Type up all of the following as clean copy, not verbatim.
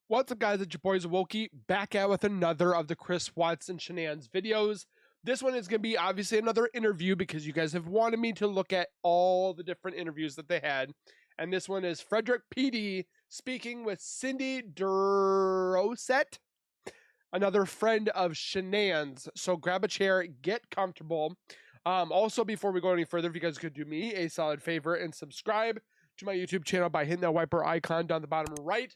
What's up, guys? It's your boy Zowoki, back out with another of the Chris Watson Shanann's videos. This one is going to be obviously another interview because you guys have wanted me to look at all the different interviews that they had. And this one is Frederick PD speaking with Cindy Derossett, another friend of Shanann's. So grab a chair, get comfortable. Also, before we go any further, if you guys could do me a solid favor and subscribe to my YouTube channel by hitting that wiper icon down the bottom right.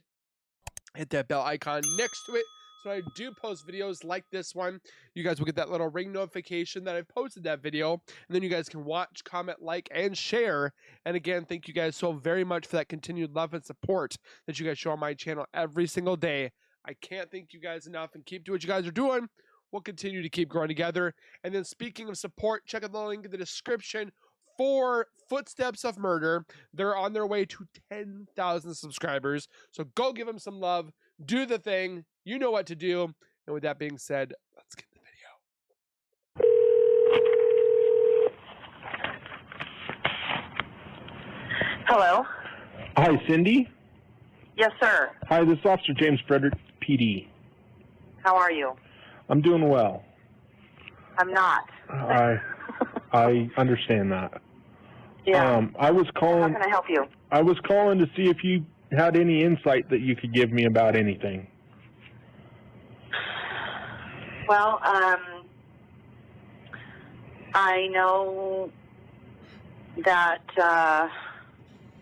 Hit that bell icon next to it so I do post videos like this one. You guys will get that little ring notification that I've posted that video, and then you guys can watch, comment, like, and share. And again, thank you guys so very much for that continued love and support that you guys show on my channel every single day. I can't thank you guys enough, and keep doing what you guys are doing. We'll continue to keep growing together. And then speaking of support, check out the link in the description for Footsteps of Murder. They're on their way to 10,000 subscribers. So go give them some love. Do the thing. You know what to do. And with that being said, let's get the video. Hello? Hi, Cindy. Yes, sir. Hi, this is Officer James Frederick PD. How are you? I'm doing well. I'm not. I understand that. Yeah. I was calling. How can I help you? I was calling to see if you had any insight that you could give me about anything. Well, I know that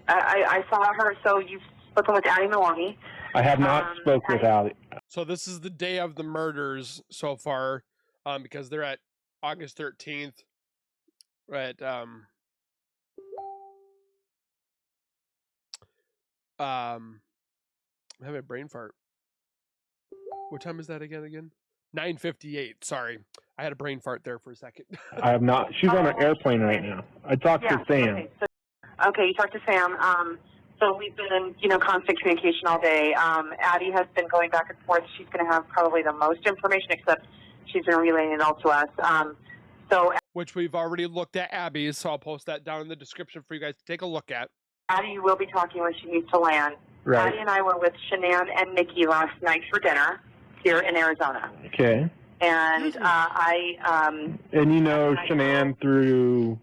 I saw her. So you've spoken with Addie Milwaukee. I have not spoke with Allie. So this is the day of the murders so far, because they're at August 13th. Right. I'm having a brain fart. What time is that again? 9:58. Sorry. I had a brain fart there for a second. I have not. She's on an airplane right now. I talked to Sam. Okay, you talked to Sam. So we've been in, constant communication all day. Addie has been going back and forth. She's going to have probably the most information, except she's been relaying it all to us. Which we've already looked at Abby's, so I'll post that down in the description for you guys to take a look at. Addie will be talking when she needs to land. Right. Addie and I were with Shanann and Nikki last night for dinner here in Arizona. Okay. And And you know Shanann through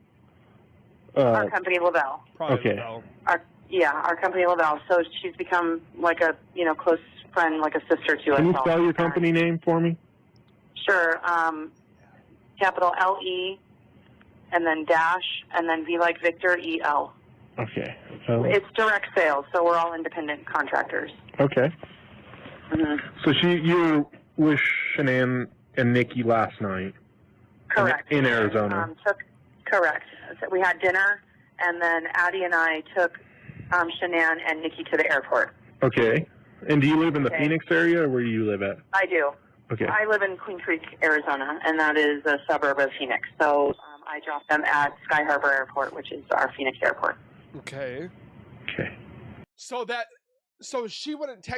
our company, Lavelle. Okay. Our company, Lavelle. So she's become like a, close friend, like a sister to us. Can you spell your company name for me? Sure. Capital L-E, and then dash, and then V like Victor, E-L. Okay. It's direct sales, so we're all independent contractors. Okay. Mm-hmm. So you were with Shanann and Nikki last night. Correct. In Arizona. Correct. So we had dinner, and then Addie and I took Shanann and Nikki to the airport. Okay. And do you live in the Phoenix area, or where do you live at? I do. Okay. I live in Queen Creek, Arizona, and that is a suburb of Phoenix. So I dropped them at Sky Harbor Airport, which is our Phoenix airport. Okay. Okay. So she wouldn't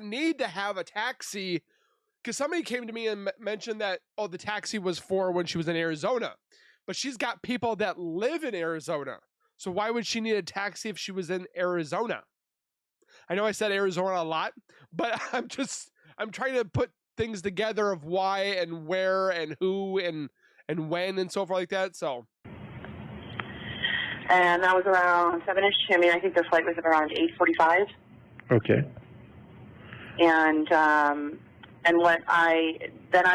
need to have a taxi, because somebody came to me and mentioned that the taxi was for when she was in Arizona, but she's got people that live in Arizona. So why would she need a taxi if she was in Arizona? I know I said Arizona a lot, but I'm trying to put things together of why and where and who and when and so forth like that. So. And that was around 7-ish. I mean, I think their flight was around 8:45. Okay. And I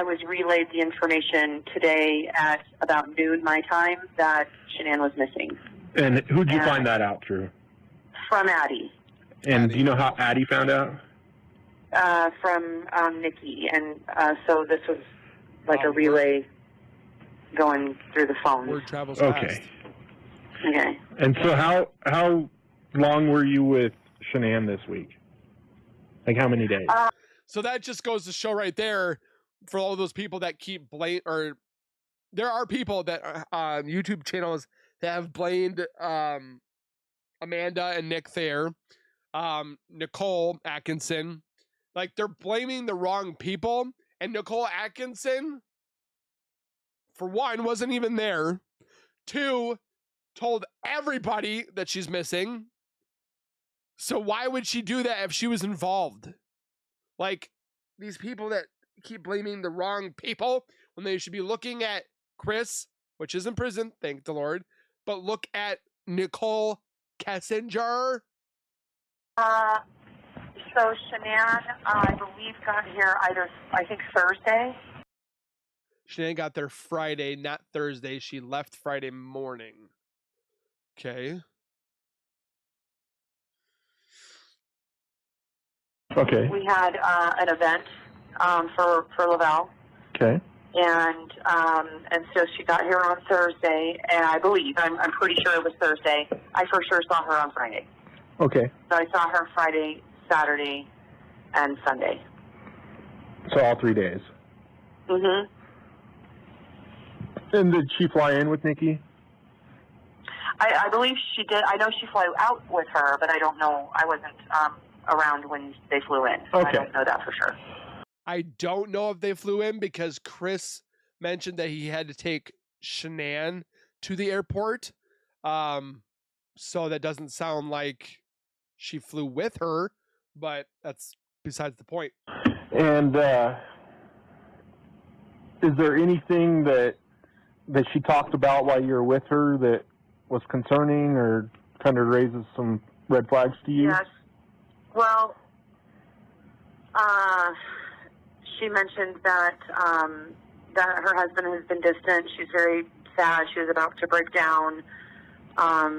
was relayed the information today at about noon my time that Shanann was missing. And who'd you find that out through? From Addie. And do you know how Addie found out? From Nikki. And so this was like a relay going through the phone. Word travels fast. Okay. Okay. And so how long were you with Shanann this week? Like how many days? So that just goes to show right there, for all those people that keep there are people that on YouTube channels that have blamed Amanda and Nick Thayer, Nicole Atkinson. Like, they're blaming the wrong people, and Nicole Atkinson, for one, wasn't even there. Two, told everybody that she's missing. So why would she do that if she was involved? Like, these people that keep blaming the wrong people when they should be looking at Chris, which is in prison, thank the Lord, but look at Nicole Kessinger. So Shanann, I believe, got here I think Thursday. Shanann got there Friday, not Thursday. She left Friday morning. Okay. Okay. We had an event for Lavelle. Okay. And so she got here on Thursday, and I believe, I'm pretty sure it was Thursday. I for sure saw her on Friday. Okay. So I saw her Friday, Saturday, and Sunday. So all 3 days. Mm-hmm. And did she fly in with Nikki? I believe she did. I know she flew out with her, but I don't know. I wasn't around when they flew in, so Okay. I don't know that for sure. I don't know if they flew in because Chris mentioned that he had to take Shanann to the airport. So that doesn't sound like she flew with her, but that's besides the point. And is there anything that she talked about while you were with her that was concerning or kind of raises some red flags to you? Yes. Well, she mentioned that that her husband has been distant. She's very sad. She was about to break down.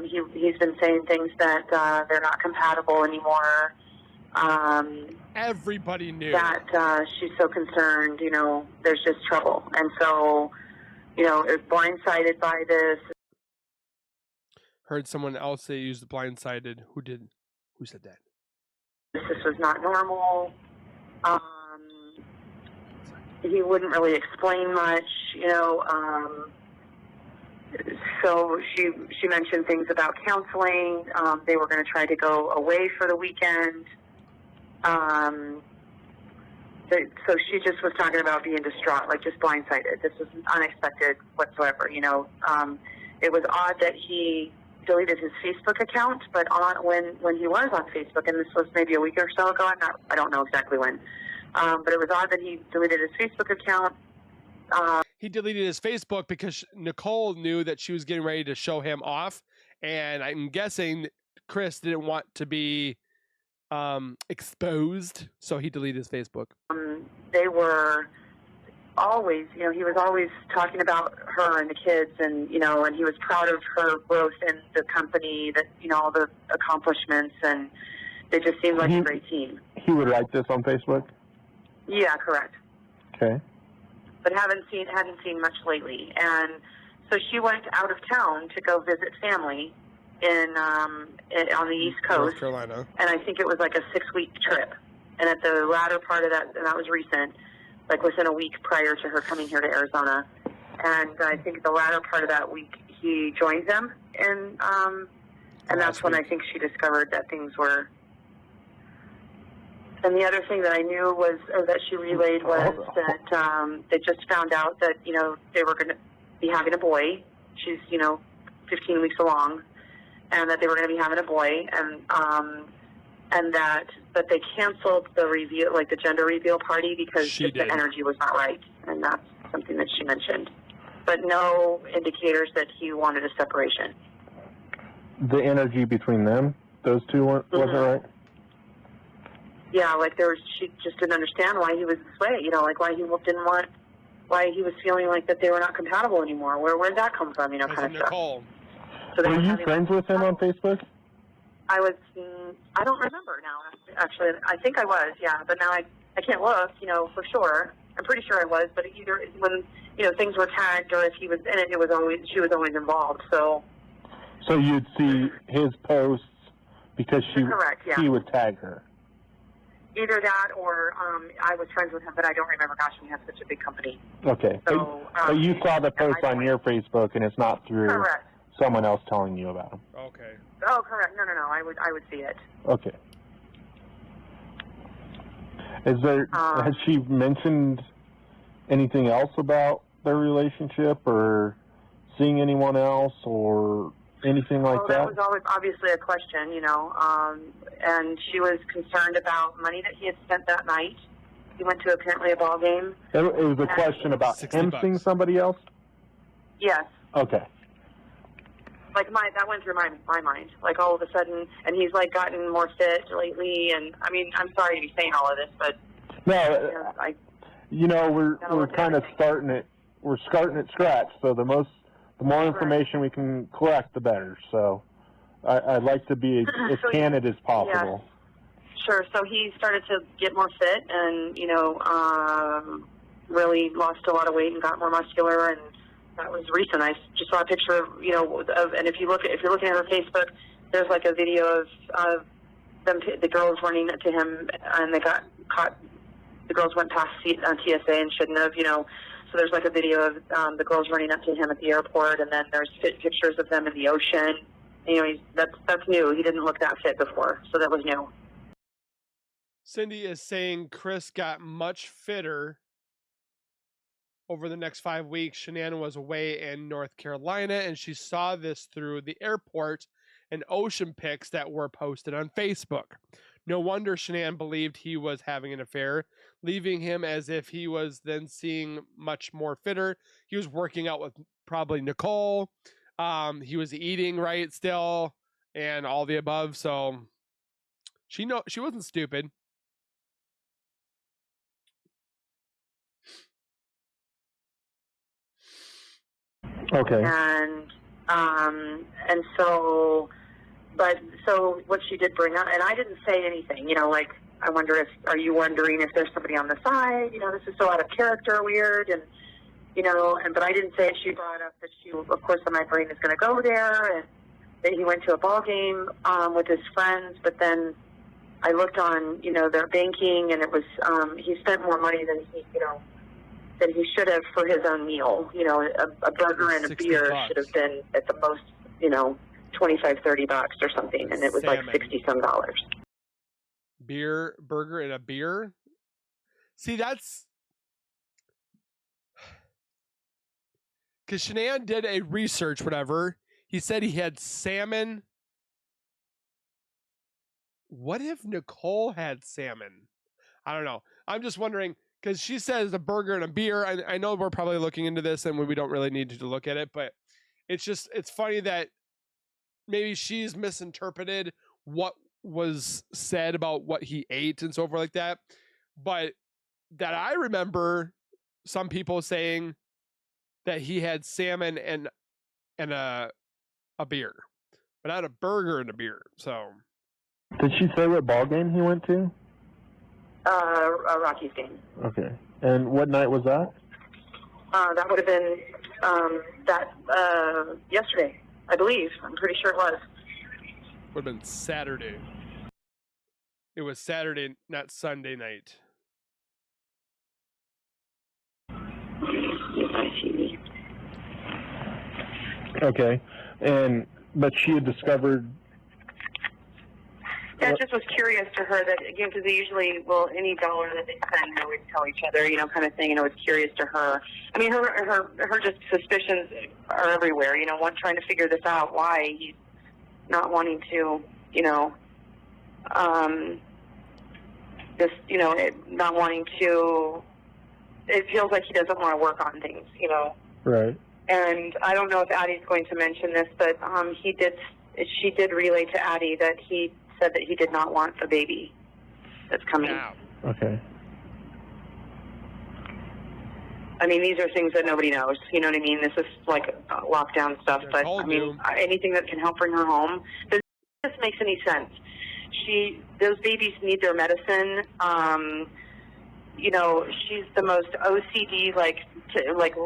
He's been saying things that they're not compatible anymore. Everybody knew that she's so concerned. You know, there's just trouble, and so is blindsided by this. Heard someone else say use the blindsided. Who said that? This was not normal. He wouldn't really explain much, so she mentioned things about counseling. They were going to try to go away for the weekend. So she just was talking about being distraught, like just blindsided. This was unexpected whatsoever, It was odd that he deleted his Facebook account, but when he was on Facebook, and this was maybe a week or so ago, I don't know exactly when, but it was odd that he deleted his Facebook account. He deleted his Facebook because Nicole knew that she was getting ready to show him off, and I'm guessing Chris didn't want to be exposed, so he deleted his Facebook. They were always, he was always talking about her and the kids, and and he was proud of her growth in the company, that all the accomplishments, and they just seemed like a great team. He would write this on Facebook? Yeah, correct. Okay. But hadn't seen much lately, and so she went out of town to go visit family on the East Coast, North Carolina, and I think it was like a 6-week trip. And at the latter part of that, and that was recent, like within a week prior to her coming here to Arizona, and I think the latter part of that week he joined them, and that's when I think she discovered that things were. And the other thing that I knew was, or that she relayed, was that they just found out that they were going to be having a boy. She's 15 weeks along, and that they were going to be having a boy, and that they canceled the reveal, like the gender reveal party, because the energy was not right, and that's something that she mentioned. But no indicators that he wanted a separation. The energy between them, those two wasn't right? Yeah, like she just didn't understand why he was this way, like why he was feeling like that they were not compatible anymore. Where did that come from, kind of Nicole. stuff. So were you friends with him on Facebook? I was, I don't remember now, actually. I think I was, yeah, but now I can't look, for sure. I'm pretty sure I was, but either when, things were tagged, or if he was in it, she was always involved, so. So you'd see his posts because Correct, yeah. He would tag her. Either that, or I was friends with him, but I don't remember. Gosh, we have such a big company. Okay. So, but you saw the post on your Facebook, and it's not through correct. someone else telling you about him. Okay. Oh, correct. No. I would see it. Okay. Has she mentioned anything else about their relationship, or seeing anyone else, or anything like that was always obviously a question, you know, and she was concerned about money that he had spent that night. He went to apparently a ball game. It was a question about him seeing somebody else? Yes. Okay. Like that went through my mind. Like all of a sudden, and he's like gotten more fit lately. And I mean, I'm sorry to be saying all of this, but no, we're kind of starting at scratch. So the more information we can collect, the better. So I'd like to be as candid as possible. Yeah. Sure. So he started to get more fit, and really lost a lot of weight and got more muscular, and that was recent. I just saw a picture of, and if you're looking at her Facebook, there's like a video of them, the girls running to him, and they got caught. The girls went past TSA and shouldn't have, So there's like a video of the girls running up to him at the airport, and then there's pictures of them in the ocean. That's new. He didn't look that fit before, so that was new. Cindy is saying Chris got much fitter over the next 5 weeks. Shanann was away in North Carolina, and she saw this through the airport and ocean pics that were posted on Facebook. No wonder Shanann believed he was having an affair, leaving him as if he was then seeing much more fitter. He was working out with probably Nicole. He was eating right still, and all the above. So she wasn't stupid. Okay. And so what she did bring up, and I didn't say anything, like, are you wondering if there's somebody on the side? This is so out of character, weird, and, but I didn't say it. She brought up that of course, my brain is going to go there, and that he went to a ball game with his friends, but then I looked on, their banking, and it was, he spent more money than he should have for his own meal. A burger and a beer should have been at the most, $25-$30 or something, and it was like $60-some. Burger and a beer. See, that's because Shanann did a research, whatever. He said he had salmon. What if Nicole had salmon? I don't know. I'm just wondering, because she says a burger and a beer. I know we're probably looking into this and we don't really need to look at it, but it's funny that maybe she's misinterpreted what was said about what he ate and so forth like that. But that I remember some people saying that he had salmon and a beer, but not a burger and a beer. So did she say what ball game he went to? A Rockies game. Okay. And what night was that? That would have been yesterday, I believe. I'm pretty sure it was. Would have been Saturday. It was Saturday, not Sunday night. Okay. But she had discovered... Yeah, I just was curious to her that, again, because they usually, any dollar that they spend, they always tell each other, kind of thing, and I was curious to her. I mean, her just suspicions are everywhere, trying to figure this out, why he's not wanting to, not wanting to, it feels like he doesn't want to work on things, Right. And I don't know if Addie's going to mention this, but she did relay to Addie that he said that he did not want a baby that's coming. Wow. Okay. I mean, these are things that nobody knows. You know what I mean? This is like lockdown stuff. But, I mean, anything that can help bring her home. Does this make any sense? Those babies need their medicine. She's the most OCD, like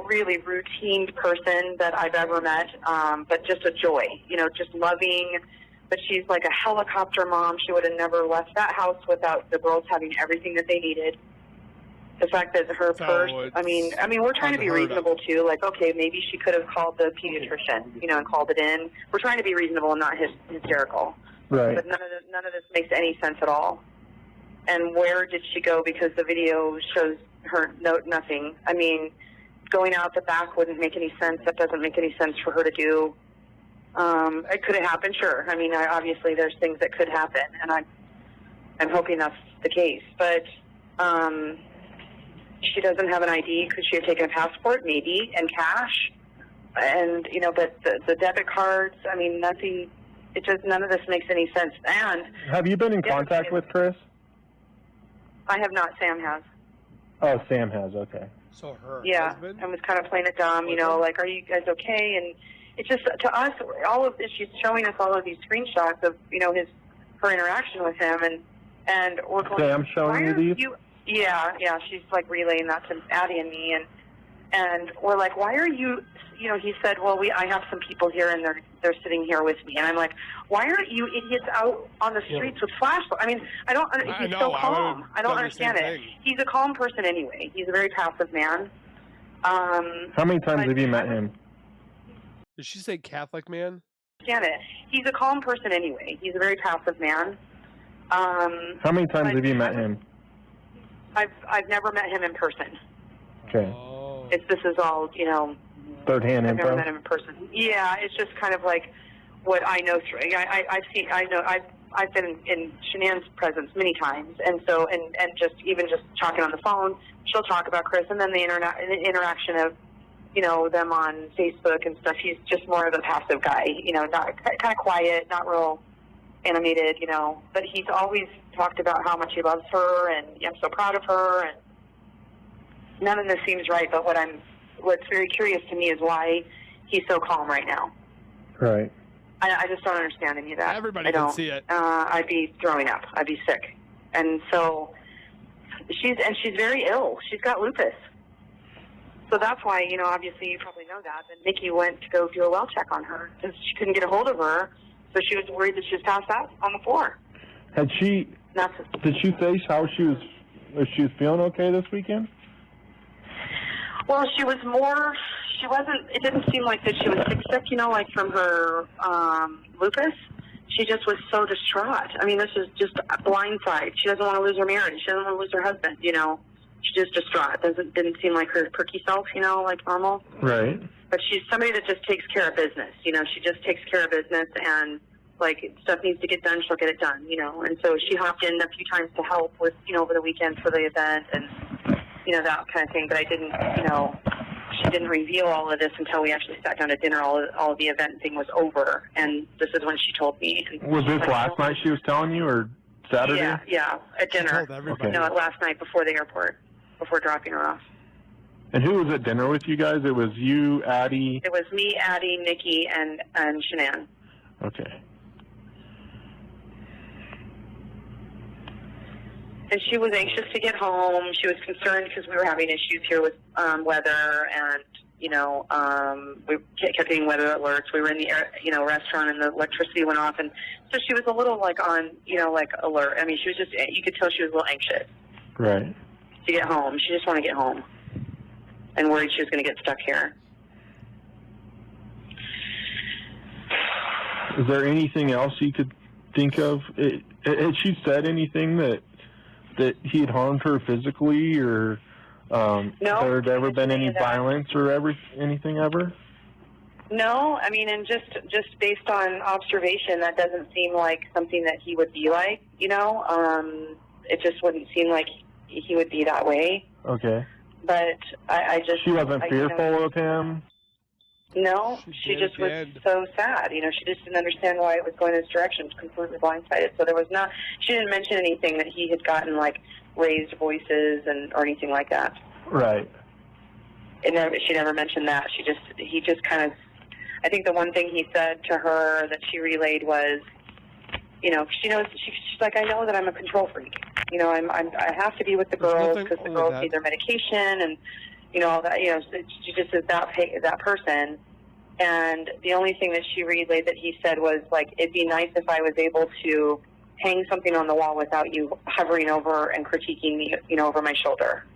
really routine person that I've ever met, but just a joy, just loving. But she's like a helicopter mom. She would have never left that house without the girls having everything that they needed. The fact that her purse, I mean, we're trying to be reasonable too. Like, okay, maybe she could have called the pediatrician, and called it in. We're trying to be reasonable and not hysterical. Right. But none of this makes any sense at all. And where did she go? Because the video shows her nothing. I mean, going out the back wouldn't make any sense. That doesn't make any sense for her to do. It could have happened, sure. I mean, obviously there's things that could happen, and I'm hoping that's the case. But she doesn't have an ID. Could she have taken a passport? Maybe, and cash. And, you know, but the debit cards, I mean, nothing, none of this makes any sense. And have you been in contact with Chris? I have not. Sam has. Oh, Sam has, okay. So her husband? And was kind of playing it dumb, you know, like, are you guys okay? And it's just, to us, all of this, she's showing us all of these screenshots of, you know, her interaction with him, and we're going, Sam showing you these? Yeah, she's like relaying that to Addie and me, and we're like, why are you, you know, he said, well, I have some people here, and they're sitting here with me, and I'm like, why aren't you idiots out on the streets with flashlights? I mean, he's so calm. I don't understand it. He's a calm person anyway. He's a very passive man. How many times have you met him? Did she say Catholic man? Understand it. He's a calm person anyway. He's a very passive man. How many times have you met him? I've never met him in person. Okay. Oh. This is all, you know, third-hand info. I've never met him in person. Yeah, it's just kind of like what I know through. I've been in Shanann's presence many times, and so and just even just talking on the phone, she'll talk about Chris, and then the interaction of, you know, them on Facebook and stuff. He's just more of a passive guy, you know, not kind of quiet, not real animated, you know. But he's always talked about how much he loves her, and I'm so proud of her, and none of this seems right. But what's very curious to me is why he's so calm right now. Right. I just don't understand any of that. Everybody can see it. I'd be throwing up. I'd be sick. And so she's very ill. She's got lupus. So that's why, you know, obviously you probably know that Nikki went to go do a well check on her because she couldn't get a hold of her. So she was worried that she was passed out on the floor. Did she say how she was feeling okay this weekend? Well, it didn't seem like that she was sick, you know, like from her lupus. She just was so distraught. I mean, this is just a blindside. She doesn't want to lose her marriage. She doesn't want to lose her husband, you know. She's just distraught. Didn't seem like her perky self, you know, like normal. Right. But she's somebody that just takes care of business, you know. She just takes care of business, and, like, stuff needs to get done, she'll get it done, you know. And so she hopped in a few times to help with, you know, over the weekend for the event and, you know, that kind of thing. But I didn't, you know, she didn't reveal all of this until we actually sat down to dinner. All of the event thing was over, and this is when she told me. Was this last night she was telling you, or Saturday? Yeah, at dinner. Okay. No, last night before the airport, before dropping her off. And who was at dinner with you guys? It was you, Addie? It was me, Addie, Nikki, and Shanann. Okay. And she was anxious to get home. She was concerned because we were having issues here with weather, and, you know, we kept getting weather alerts. We were in the restaurant, and the electricity went off, and so she was a little, like, on, you know, like, alert. I mean, she was just, you could tell she was a little anxious. Right. To get home. She just wanted to get home, and worried she was going to get stuck here. Is there anything else you could think of? Had she said anything that he had harmed her physically, or no, there had ever been any violence or anything ever? No, I mean, and just based on observation, that doesn't seem like something that he would be like, you know. It just wouldn't seem like he would be that way. Okay. But I just... She wasn't fearful of him? No, she just was so sad. You know, she just didn't understand why it was going this direction. She was completely blindsided. So there was not... She didn't mention anything that he had gotten, like, raised voices or anything like that. Right. She never mentioned that. He just kind of... I think the one thing he said to her that she relayed was, you know, she knows... She's like, I know that I'm a control freak. You know, I have to be with the girls because the girls need their medication and, you know, all that. You know, she just is that person. And the only thing that she relayed that he said was, like, it'd be nice if I was able to hang something on the wall without you hovering over and critiquing me, you know, over my shoulder.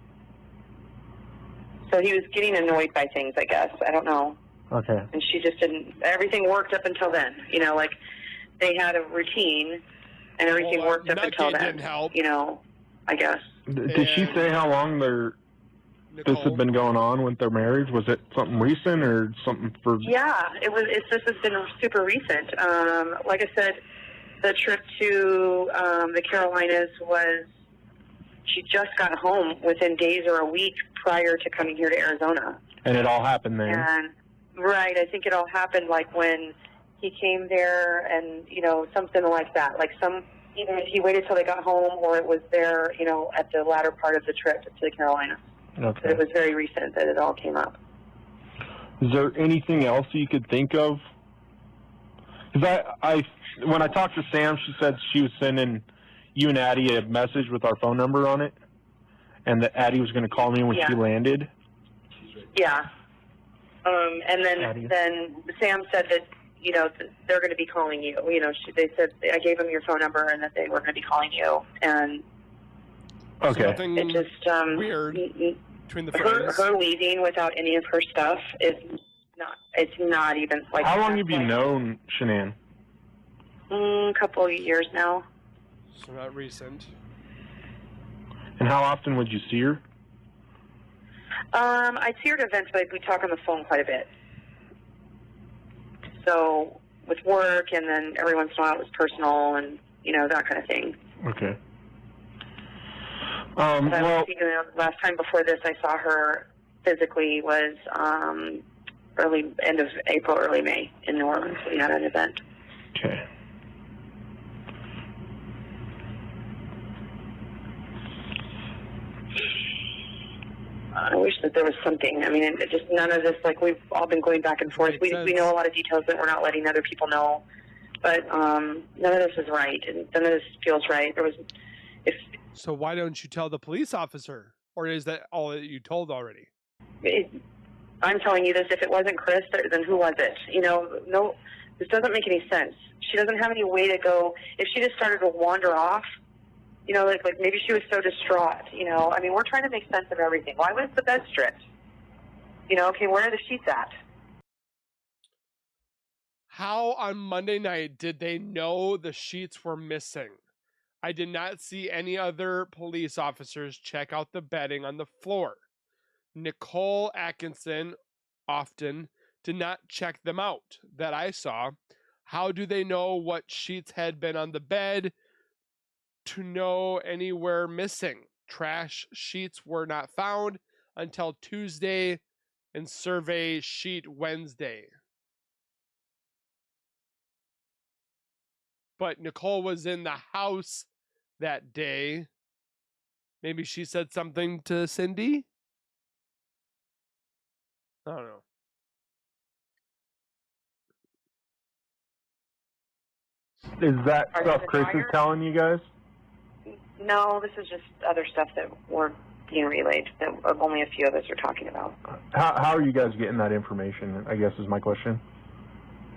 So he was getting annoyed by things, I guess. I don't know. Okay. And she just didn't. Everything worked up until then. You know, like, they had a routine. And everything worked up until then. Didn't help. You know, I guess. Did she say how long this had been going on with their marriage? Was it something recent or something for... Yeah, this has been super recent. Like I said, the trip to the Carolinas she just got home within days or a week prior to coming here to Arizona. And it all happened then? And, right, I think it all happened like when he came there and, something like that. Like either he waited till they got home or it was there, at the latter part of the trip to the Carolinas. Okay. But it was very recent that it all came up. Is there anything else you could think of? Because when I talked to Sam, she said she was sending you and Addie a message with our phone number on it, and that Addie was going to call me when she landed. Yeah. And then Sam said that, they're going to be calling you. They said, I gave them your phone number and that they were going to be calling you. And okay. It just, weird between the friends. Her leaving without any of her stuff it's not even like... How long have you known Shanann? A couple of years now. So not recent. And how often would you see her? I'd see her at events, but we talk on the phone quite a bit. So with work, and then every once in a while it was personal, and that kind of thing. Okay. Last time before this, I saw her physically was end of April, early May in New Orleans. We had an event. Okay. I wish that there was something. I mean, it just none of this, like, we've all been going back and forth. We know a lot of details that we're not letting other people know. But none of this is right, and none of this feels right. So why don't you tell the police officer? Or is that all that you told already? I'm telling you this. If it wasn't Chris, then who was it? No, this doesn't make any sense. She doesn't have any way to go. If she just started to wander off, like maybe she was so distraught, I mean, we're trying to make sense of everything. Why was the bed stripped? Okay, where are the sheets at? How on Monday night did they know the sheets were missing? I did not see any other police officers check out the bedding on the floor. Nicole Atkinson often did not check them out that I saw. How do they know what sheets had been on the bed to know anywhere missing? Trash sheets were not found until Tuesday and survey sheet Wednesday. But Nicole was in the house that day. Maybe she said something to Cindy? I don't know. Is that stuff Chris is telling you guys? No, this is just other stuff that we're being relayed that only a few of us are talking about. How are you guys getting that information, I guess is my question.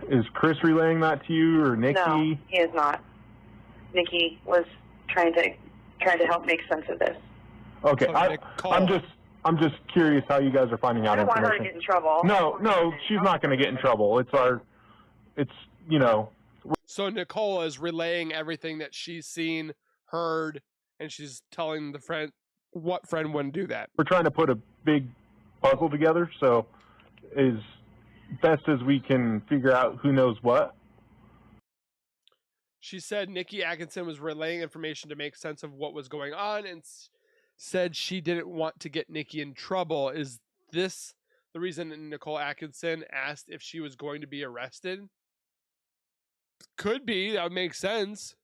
Is Chris relaying that to you or Nikki? No, he is not. Nikki was trying to help make sense of this. Okay, I'm just curious how you guys are finding out information. I don't want her to get in trouble. No, she's not going to get in trouble. So Nicole is relaying everything that she's seen, heard, and she's telling the friend what friend wouldn't do that. We're trying to put a big puzzle together, so as best as we can figure out who knows what. She said Nikki Atkinson was relaying information to make sense of what was going on and said she didn't want to get Nikki in trouble. Is this the reason Nicole Atkinson asked if she was going to be arrested? Could be. That would make sense.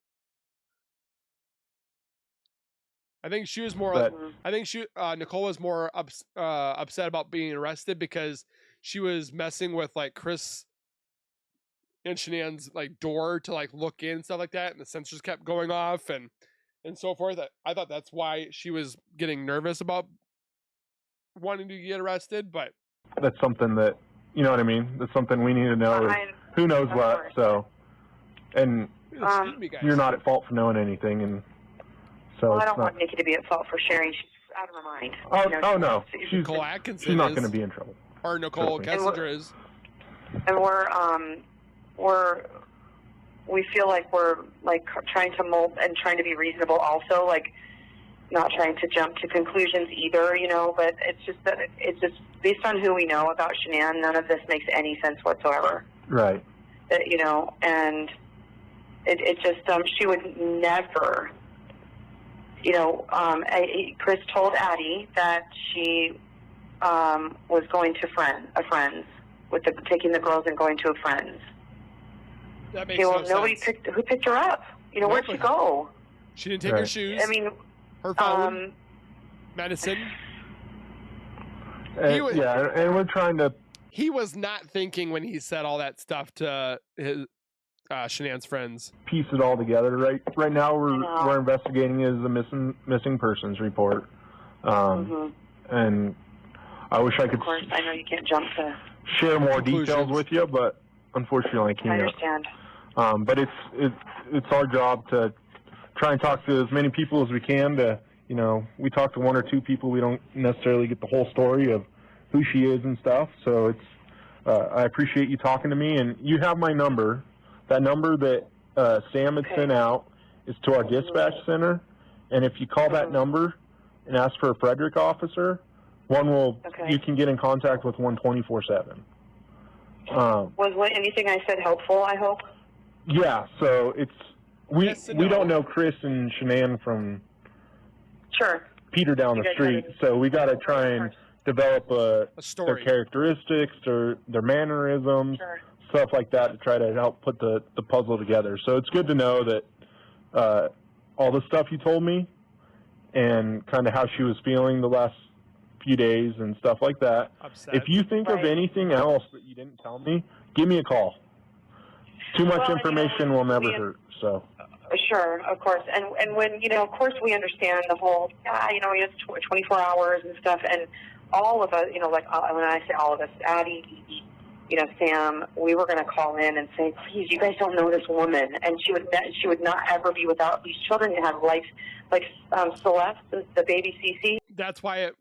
I think she was more. Nicole was more upset about being arrested because she was messing with like Chris and Shanann's like door to like look in and stuff like that, and the sensors kept going off and so forth. I thought that's why she was getting nervous about wanting to get arrested. But that's something that, you know what I mean. That's something we need to know. Who knows what? Course. So, and you're not at fault for knowing anything, and so I don't want Nikki to be at fault for sharing. She's out of her mind. No, Nicole Atkinson she's not going to be in trouble. Or Nicole Kessinger is. And we feel like we're like trying to mold and trying to be reasonable also. Like, not trying to jump to conclusions either, you know, but it's just that it's just based on who we know about Shanann, none of this makes any sense whatsoever. Right. You know, and it just, she would never, you know, Chris told Addie that she was going to a friend's, taking the girls and going to a friend's. That makes no nobody sense. Who picked her up? You know, where'd she go? She didn't take her shoes. I mean, her phone, medicine. And we're trying to. He was not thinking when he said all that stuff to his Shanann's friends. Piece it all together. Right now, we're investigating is the missing persons report, and I wish I could. Of course, I know you can't jump to share more details with you, but unfortunately, I can't. I understand. But it's our job to try and talk to as many people as we can. You know, we talk to one or two people. We don't necessarily get the whole story of who she is and stuff. So it's I appreciate you talking to me, and you have my number. That number that Sam had sent out is to our dispatch center, and if you call that number and ask for a Frederick officer, you can get in contact with 124/7. Was anything I said helpful, I hope? Yeah, so we don't know Chris and Shanann from Peter down the street, so we got to try and develop a story, their characteristics, their mannerisms, stuff like that to try to help put the puzzle together. So it's good to know that all the stuff you told me and kind of how she was feeling the last few days and stuff like that. Upset. If you think of anything else that you didn't tell me, give me a call. Too much information will never hurt. So. Sure, of course. And when, you know, of course we understand the whole, you know, it's 24 hours and stuff, and all of us, you know, like when I say all of us, Addie, you know, Sam, we were going to call in and say, please, you guys don't know this woman, and she would not ever be without these children who have life, like Celeste, the baby Cece. That's why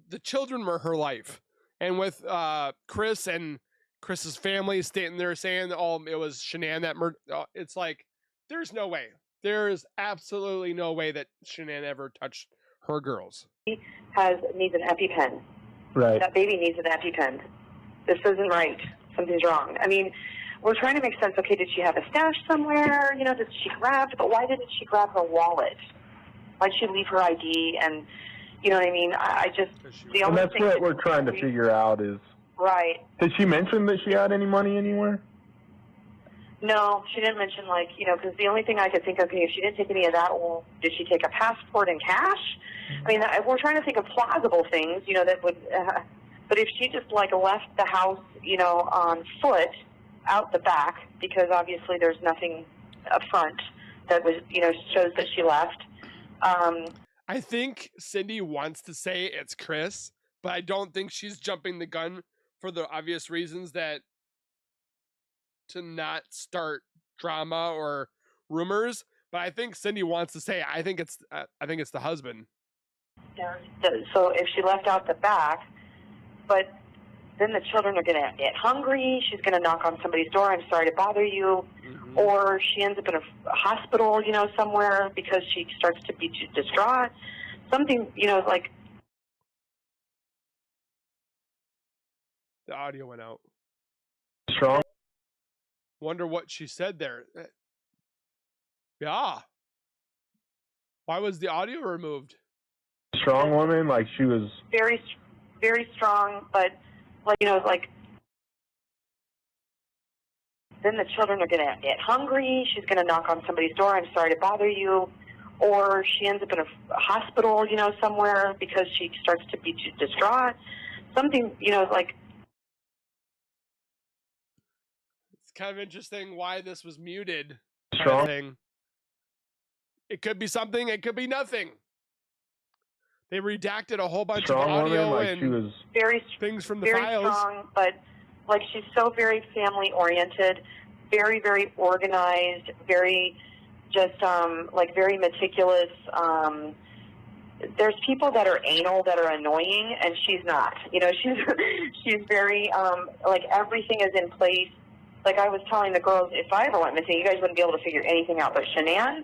the children were her life, and with Chris and Chris's family standing there saying, "Oh, it was Shanann that murdered." It's like there's no way. There's absolutely no way that Shanann ever touched her girls. He needs an EpiPen. Right. That baby needs an EpiPen. This isn't right. Something's wrong. I mean, we're trying to make sense. Okay, did she have a stash somewhere? You know, did she grab? But why didn't she grab her wallet? Why'd she leave her ID? And you know what I mean? I just and that's what we're trying to figure out is. Right. Did she mention that she had any money anywhere? No, she didn't mention, like, you know, because the only thing I could think of, if she didn't take any of that, well, did she take a passport and cash? I mean, we're trying to think of plausible things, you know, that would, but if she just, like, left the house, you know, on foot out the back, because obviously there's nothing up front that was, you know, shows that she left. I think Cindy wants to say it's Chris, but I don't think she's jumping the gun for the obvious reasons that to not start drama or rumors. But I think Cindy wants to say, I think it's the husband. Yeah. So if she left out the back, but then the children are going to get hungry. She's going to knock on somebody's door. I'm sorry to bother you. Mm-hmm. Or she ends up in a hospital, you know, somewhere because she starts to be distraught. Something, you know, like. The audio went out. Strong. Wonder what she said there. Yeah. Why was the audio removed? Strong woman, like she was. Very, very strong, but like, you know, like. Then the children are going to get hungry. She's going to knock on somebody's door. I'm sorry to bother you. Or she ends up in a hospital, you know, somewhere because she starts to be distraught. Something, you know, like. It's kind of interesting why this was muted. Strong. Thing. It could be something. It could be nothing. They redacted a whole bunch of audio woman, like and she was very, things from the very files. Strong, but like she's so very family oriented, very, very organized, very just like very meticulous. There's people that are anal that are annoying, and she's not. You know, she's very like everything is in place. Like I was telling the girls, if I ever went missing, you guys wouldn't be able to figure anything out. But Shanann,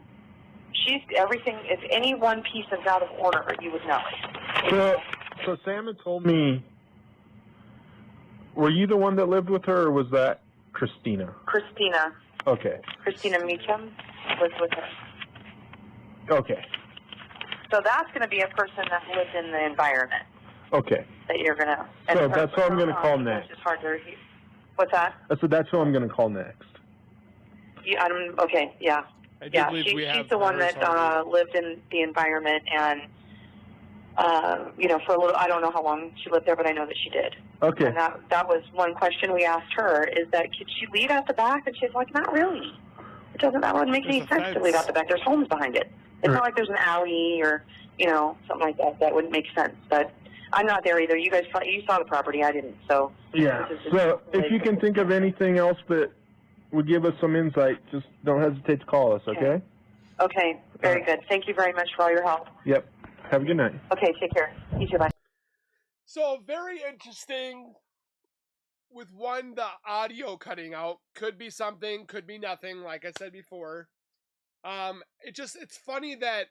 she's everything. If any one piece is out of order, you would know. So Sam had told me, were you the one that lived with her, or was that Christina? Christina. Okay. Christina Meacham was with her. Okay. So that's going to be a person that lives in the environment. Okay. That you're going to. So that's who I'm going to call next. It's hard to. What's that? So that's who I'm going to call next. Okay. Yeah. Yeah. She's the one that lived in the environment, and for a little. I don't know how long she lived there, but I know that she did. Okay. And that was one question we asked her: is that could she leave out the back? And she's like, not really. That wouldn't make any sense to leave out the back. There's homes behind it. It's not like there's an alley or, something like that. That wouldn't make sense. But I'm not there either. You guys, you saw the property. I didn't. So yeah. So if you can think of anything else that would give us some insight, just don't hesitate to call us, okay? Okay. Very good. Thank you very much for all your help. Yep. Have a good night. Okay. Take care. You too. Bye. So very interesting. With the audio cutting out. Could be something, could be nothing, like I said before. It's funny that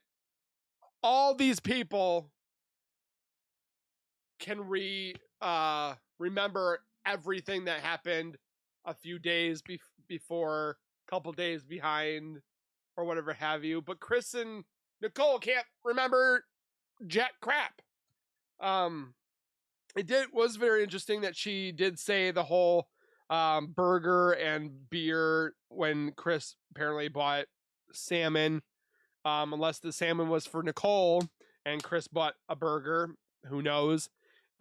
all these people can remember everything that happened a few days before, couple days behind, or whatever have you. But Chris and Nicole can't remember jack crap. Was very interesting that she did say the whole burger and beer when Chris apparently bought salmon, unless the salmon was for Nicole and Chris bought a burger, who knows.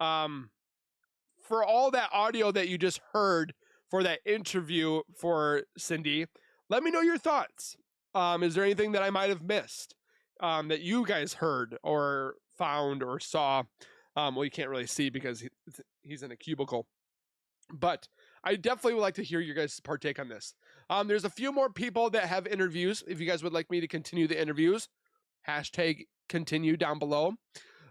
For all that audio that you just heard for that interview for Cindy, let me know your thoughts. Is there anything that I might have missed that you guys heard or found or saw? Well, you can't really see because he's in a cubicle, but I definitely would like to hear your guys' partake on this. There's a few more people that have interviews. If you guys would like me to continue the interviews, #continue down below.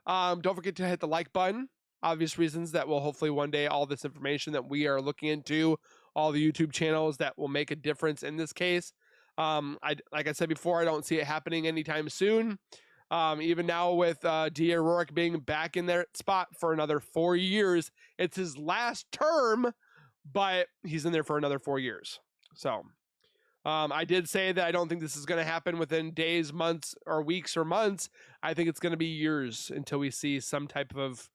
Don't forget to hit the like button. Obvious reasons that will hopefully one day all this information that we are looking into, all the YouTube channels that will make a difference in this case. Like I said before, I don't see it happening anytime soon. Even now with D. O'Rourke being back in their spot for another 4 years, it's his last term, but he's in there for another 4 years. So I did say that I don't think this is going to happen within days, months, or weeks or months. I think it's going to be years until we see some type of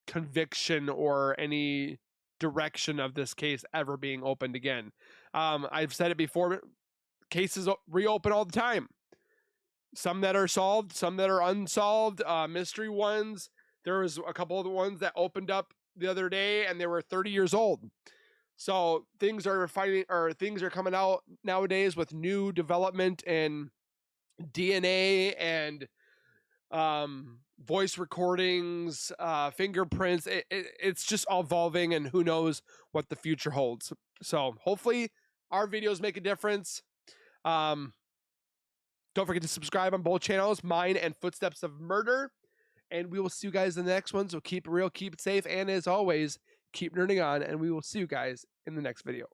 conviction or any direction of this case ever being opened again. I've said it before, cases reopen all the time. Some that are solved, some that are unsolved, mystery ones. There was a couple of the ones that opened up the other day and they were 30 years old. So things are coming out nowadays with new development in DNA and voice recordings, fingerprints. It's just all evolving, and who knows what the future holds. So hopefully our videos make a difference. Don't forget to subscribe on both channels, mine and Footsteps of Murder. And we will see you guys in the next one. So keep it real, keep it safe, and as always, keep nerding on, and we will see you guys in the next video.